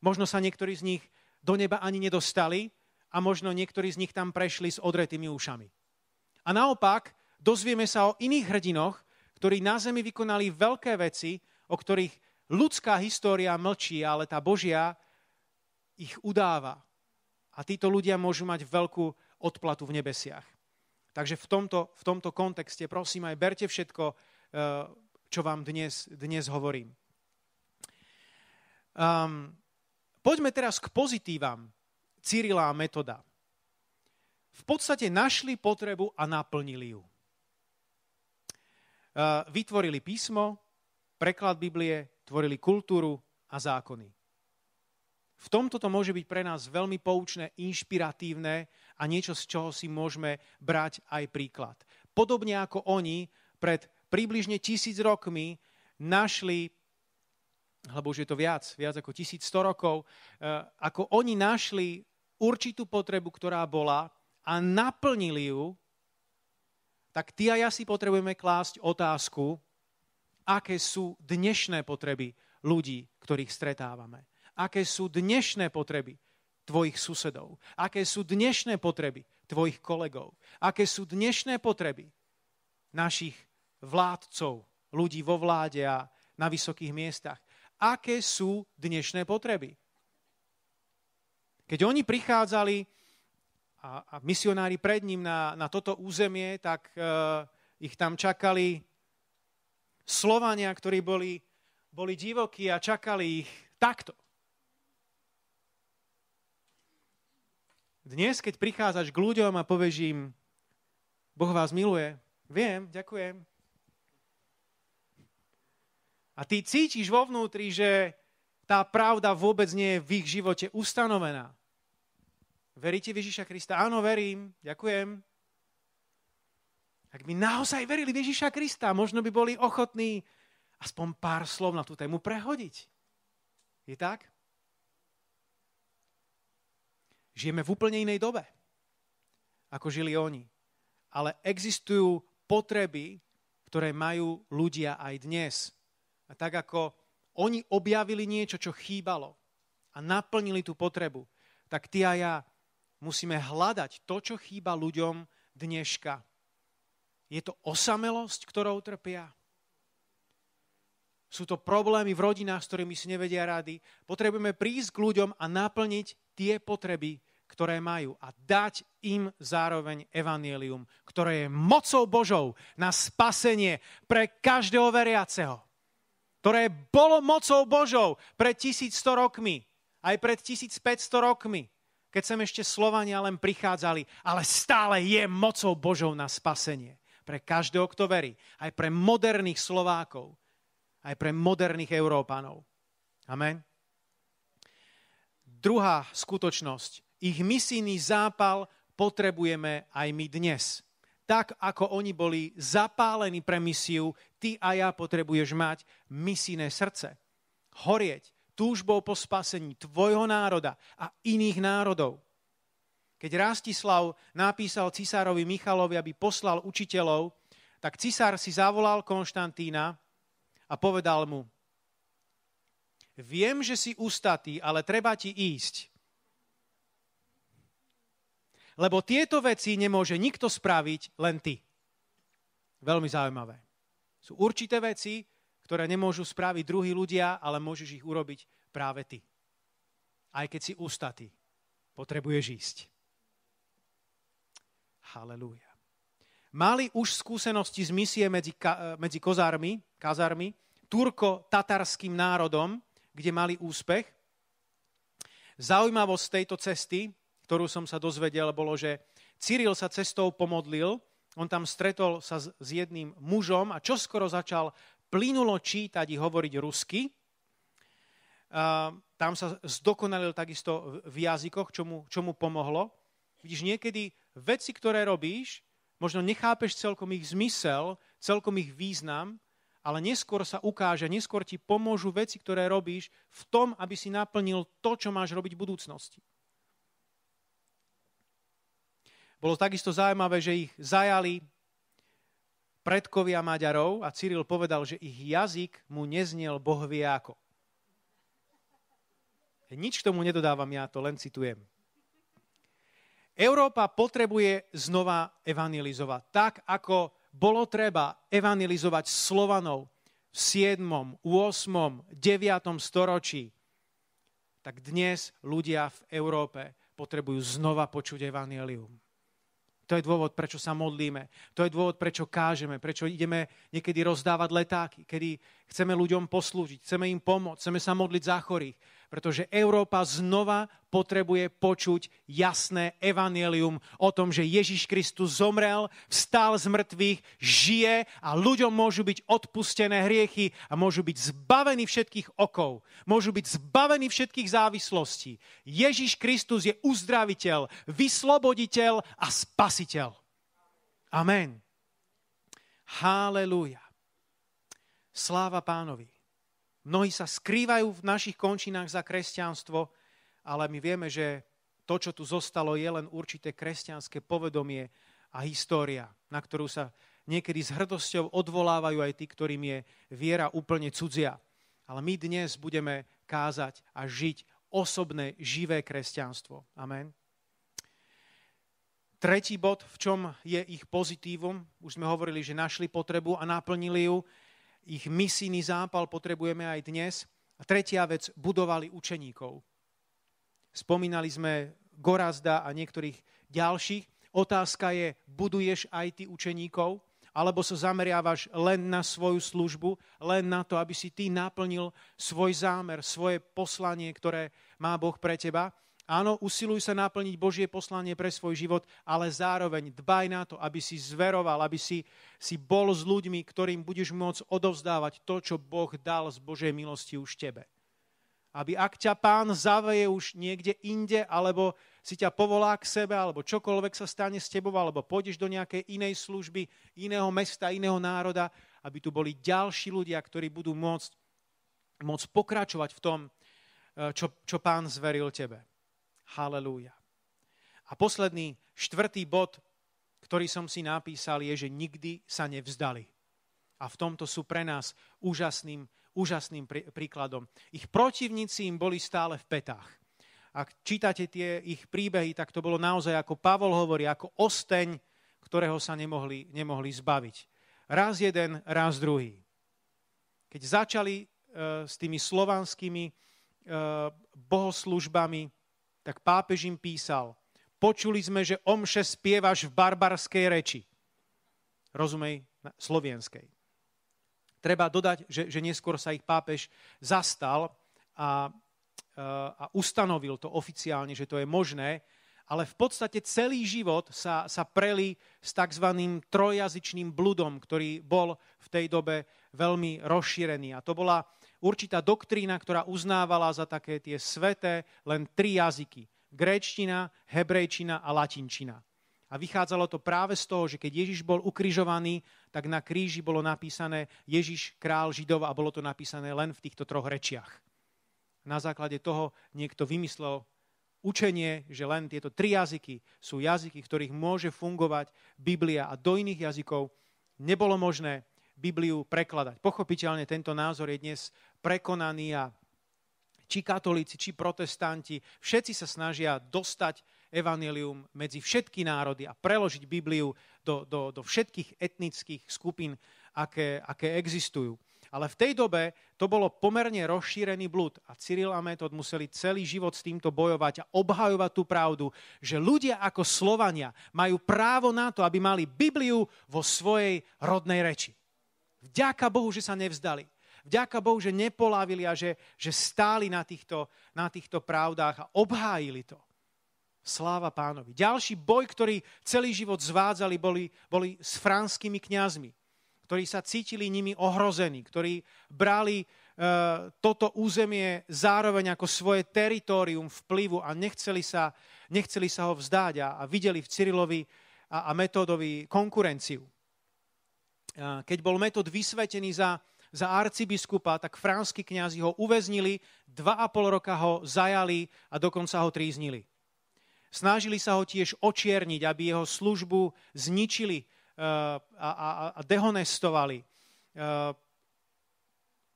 Možno sa niektorí z nich do neba ani nedostali, a možno niektorí z nich tam prešli s odretými ušami. A naopak, dozvieme sa o iných hrdinoch, ktorí na zemi vykonali veľké veci, o ktorých ľudská história mlčí, ale tá Božia ich udáva. A títo ľudia môžu mať veľkú odplatu v nebesiach. Takže v tomto kontexte, prosím, aj berte všetko, čo vám dnes hovorím. Poďme teraz k pozitívam Cyrila a Metoda. V podstate našli potrebu a naplnili ju. Vytvorili písmo, preklad Biblie, tvorili kultúru a zákony. V tomto to môže byť pre nás veľmi poučné, inšpiratívne a niečo, z čoho si môžeme brať aj príklad. Podobne ako oni pred približne 1000 rokmi našli, alebo už je to viac ako 1100 rokov, ako oni našli určitú potrebu, ktorá bola a naplnili ju, tak ty a ja si potrebujeme klásť otázku, aké sú dnešné potreby ľudí, ktorých stretávame. Aké sú dnešné potreby tvojich susedov. Aké sú dnešné potreby tvojich kolegov. Aké sú dnešné potreby našich vládcov, ľudí vo vláde a na vysokých miestach. Aké sú dnešné potreby? Keď oni prichádzali a misionári pred ním na toto územie, tak ich tam čakali Slovania, ktorí boli divokí a čakali ich takto. Dnes, keď prichádzaš k ľuďom a povieš im, Boh vás miluje, viem, ďakujem. A ty cítiš vo vnútri, že tá pravda vôbec nie je v ich živote ustanovená. Veríte v Ježiša Krista? Áno, verím, ďakujem. Ak by naozaj verili v Ježiša Krista, možno by boli ochotní aspoň pár slov na tú tému prehodiť. Je tak? Žijeme v úplne inej dobe, ako žili oni. Ale existujú potreby, ktoré majú ľudia aj dnes. A tak ako oni objavili niečo, čo chýbalo a naplnili tú potrebu, tak ty a ja musíme hľadať to, čo chýba ľuďom dneška. Je to osamelosť, ktorou trpia? Sú to problémy v rodinách, s ktorými si nevedia rady. Potrebujeme prísť k ľuďom a naplniť tie potreby, ktoré majú a dať im zároveň evanjelium, ktoré je mocou Božou na spasenie pre každého veriaceho. Ktoré bolo mocou Božou pred 1100 rokmi, aj pred 1500 rokmi, keď sem ešte Slovania len prichádzali, ale stále je mocou Božou na spasenie. Pre každého, kto verí. Aj pre moderných Slovákov. Aj pre moderných Európanov. Amen. Druhá skutočnosť. Ich misijný zápal potrebujeme aj my dnes. Tak, ako oni boli zapálení pre misiu, ty a ja potrebuješ mať misijné srdce. Horieť túžbou po spasení tvojho národa a iných národov. Keď Rastislav napísal cisárovi Michalovi, aby poslal učiteľov, tak cisár si zavolal Konštantína a povedal mu: viem, že si ústatý, ale treba ti ísť. Lebo tieto veci nemôže nikto spraviť, len ty. Veľmi zaujímavé. Sú určité veci, ktoré nemôžu spraviť druhí ľudia, ale môžeš ich urobiť práve ty. Aj keď si ústatý, potrebuješ ísť. Halelúja. Mali už skúsenosti z misie medzi kazármi, turko-tatarským národom, kde mali úspech. Zaujímavosť tejto cesty, ktorú som sa dozvedel, bolo, že Cyril sa cestou pomodlil, on tam stretol sa s jedným mužom a čoskoro začal plynulo čítať i hovoriť rusky. Tam sa zdokonalil takisto v jazykoch, čo mu pomohlo. Vidíš, niekedy veci, ktoré robíš, možno nechápeš celkom ich zmysel, celkom ich význam, ale neskôr sa ukáže, neskôr ti pomôžu veci, ktoré robíš v tom, aby si naplnil to, čo máš robiť v budúcnosti. Bolo takisto zaujímavé, že ich zajali predkovia Maďarov a Cyril povedal, že ich jazyk mu neznel Boh vie ako. Nič k tomu nedodávam, ja to len citujem. Európa potrebuje znova evangelizovať. Tak, ako bolo treba evangelizovať Slovanov v 7., 8., 9. storočí, tak dnes ľudia v Európe potrebujú znova počuť evanjelium. To je dôvod, prečo sa modlíme. To je dôvod, prečo kážeme, prečo ideme niekedy rozdávať letáky, kedy chceme ľuďom poslúžiť, chceme im pomôcť, chceme sa modliť za chorých. Pretože Európa znova potrebuje počuť jasné evanjelium o tom, že Ježiš Kristus zomrel, vstal z mŕtvych, žije a ľuďom môžu byť odpustené hriechy a môžu byť zbavení všetkých okov. Môžu byť zbavení všetkých závislostí. Ježiš Kristus je uzdraviteľ, vysloboditeľ a spasiteľ. Amen. Halelúja. Sláva Pánovi. Mnohí sa skrývajú v našich končinách za kresťanstvo, ale my vieme, že to, čo tu zostalo, je len určité kresťanské povedomie a história, na ktorú sa niekedy s hrdosťou odvolávajú aj tí, ktorým je viera úplne cudzia. Ale my dnes budeme kázať a žiť osobné, živé kresťanstvo. Amen. Tretí bod, v čom je ich pozitívum, už sme hovorili, že našli potrebu a naplnili ju. Ich misijný zápal potrebujeme aj dnes. A tretia vec, budovali učeníkov. Spomínali sme Gorazda a niektorých ďalších. Otázka je, buduješ aj ty učeníkov, alebo sa zameriavaš len na svoju službu, len na to, aby si ty naplnil svoj zámer, svoje poslanie, ktoré má Boh pre teba. Áno, usiluj sa naplniť Božie poslanie pre svoj život, ale zároveň dbaj na to, aby si zveroval, aby si bol s ľuďmi, ktorým budeš môcť odovzdávať to, čo Boh dal z Božej milosti už tebe. Aby ak ťa Pán zaveje už niekde inde, alebo si ťa povolá k sebe, alebo čokoľvek sa stane s tebou, alebo pôjdeš do nejakej inej služby, iného mesta, iného národa, aby tu boli ďalší ľudia, ktorí budú môcť pokračovať v tom, čo Pán zveril tebe. Halelúja. A posledný, štvrtý bod, ktorý som si napísal, je, že nikdy sa nevzdali. A v tomto sú pre nás úžasným príkladom. Ich protivníci im boli stále v pätách. Ak čítate tie ich príbehy, tak to bolo naozaj, ako Pavol hovorí, ako osteň, ktorého sa nemohli zbaviť. Raz jeden, raz druhý. Keď začali s tými slovanskými bohoslužbami, tak pápež im písal, počuli sme, že omše spievaš v barbarskej reči. Rozumej, slovenskej. Treba dodať, že neskôr sa ich pápež zastal a ustanovil to oficiálne, že to je možné, ale v podstate celý život sa preli s tzv. Trojjazyčným bludom, ktorý bol v tej dobe veľmi rozšírený. A to bola určitá doktrína, ktorá uznávala za také tie sveté len 3 jazyky. Gréčtina, hebrejčina a latinčina. A vychádzalo to práve z toho, že keď Ježiš bol ukrižovaný, tak na kríži bolo napísané Ježiš, král Židov, a bolo to napísané len v týchto 3 rečiach. Na základe toho niekto vymyslel učenie, že len tieto 3 jazyky sú jazyky, v ktorých môže fungovať Biblia, a do iných jazykov nebolo možné Bibliu prekladať. Pochopiteľne tento názor je dnes prekonaný a či katolíci, či protestanti, všetci sa snažia dostať evanjelium medzi všetky národy a preložiť Bibliu do všetkých etnických skupín, aké existujú. Ale v tej dobe to bolo pomerne rozšírený blud a Cyril a Metod museli celý život s týmto bojovať a obhajovať tú pravdu, že ľudia ako Slovania majú právo na to, aby mali Bibliu vo svojej rodnej reči. Vďaka Bohu, že sa nevzdali. Vďaka Bohu, že nepolávili a že stáli na týchto pravdách a obhájili to. Sláva Pánovi. Ďalší boj, ktorý celý život zvádzali, boli s franskými kňazmi, ktorí sa cítili nimi ohrození, ktorí brali toto územie zároveň ako svoje teritorium vplyvu a nechceli sa ho vzdať a videli v Cyrilovi a Metodovi konkurenciu. Keď bol Metod vysvetený za arcibiskupa, tak franskí kňazi ho uväznili, 2,5 roka ho zajali a dokonca ho tríznili. Snažili sa ho tiež očierniť, aby jeho službu zničili a dehonestovali.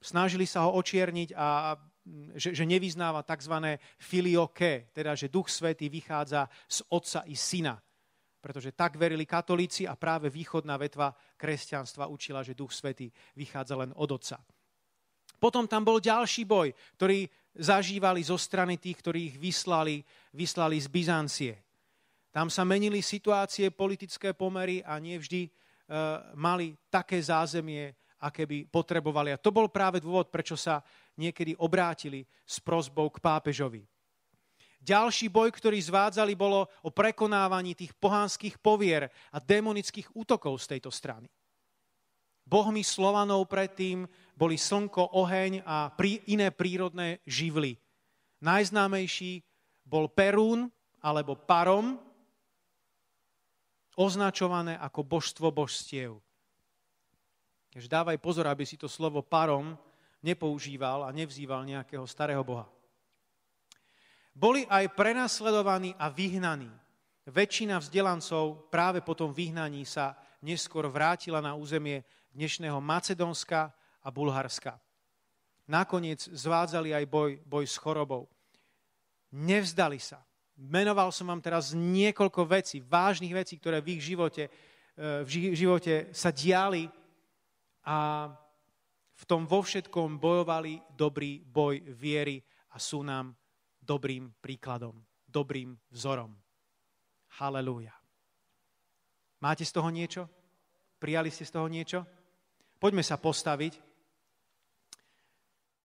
Snažili sa ho očierniť, že nevyznáva tzv. Filioque, teda že Duch Svätý vychádza z Otca i Syna. Pretože tak verili katolíci a práve východná vetva kresťanstva učila, že Duch Svätý vychádza len od Otca. Potom tam bol ďalší boj, ktorý zažívali zo strany tých, ktorí ich vyslali z Byzancie. Tam sa menili situácie, politické pomery a nie vždy mali také zázemie, aké by potrebovali. A to bol práve dôvod, prečo sa niekedy obrátili s prosbou k pápežovi. Ďalší boj, ktorý zvádzali, bolo o prekonávaní tých pohanských povier a démonických útokov z tejto strany. Bohmi Slovanov predtým boli slnko, oheň a iné prírodné živly. Najznámejší bol Perún alebo Parom, označované ako božstvo božstiev. Takže dávaj pozor, aby si to slovo Parom nepoužíval a nevzýval nejakého starého boha. Boli aj prenasledovaní a vyhnaní. Väčšina vzdelancov práve po tom vyhnaní sa neskôr vrátila na územie dnešného Macedónska a Bulharska. Nakoniec zvádzali aj boj s chorobou. Nevzdali sa. Menoval som vám teraz niekoľko vecí, vážnych vecí, ktoré v ich živote sa diali a v tom vo všetkom bojovali dobrý boj viery a sú nám dobrým príkladom, dobrým vzorom. Halelúja. Máte z toho niečo? Prijali ste z toho niečo? Poďme sa postaviť.